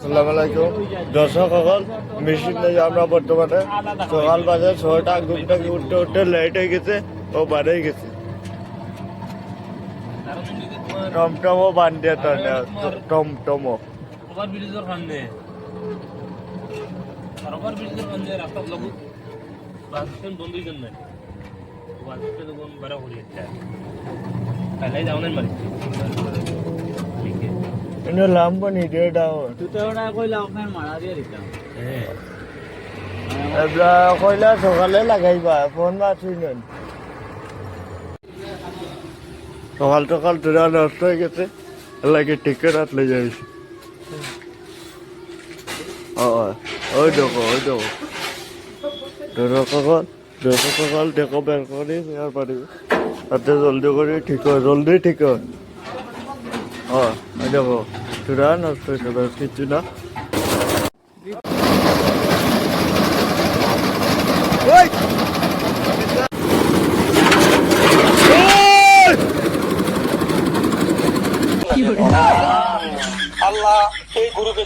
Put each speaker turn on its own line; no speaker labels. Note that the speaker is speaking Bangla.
আসসালামু আলাইকুম দর্শক সকল মেশিন নিয়ে আমরা বর্তমানে সকাল বাজে 6টা ঘুম থেকে উঠতে উঠতে লেট হয়ে গেছে ও বাড়ে গেছে টমটমও বান্ধিয়ে টমটমও
ওভার ব্রিজের সামনে আর ওভার ব্রিজের সামনে রাস্তা লাগু বাস স্ট্যান্ড বন্ধ হয়ে যায় বাস স্ট্যান্ড কোন বড় হয়ে যায় তাহলে যাও না মানে
এনে লাম্বা নি দে দাও
তুই তো ওটা কইলা আপনার মারা দিয়ে দিতাম
এবলা কইলা সকালে লাগাইবা ফোন মারছিস নেন সকাল সকাল তোরা নষ্ট হয়ে গেছে লাগে টিকিট আটলে যাইস ওই দেখো সকাল দেখো বের করে আর পারিবে তাতে জলদি করে ঠিক হয় জলদি ঠিক হয় ওই দেখো তোরা নষ্ট হয়েছে কিছু না
আল্লাহ এই গুরুকে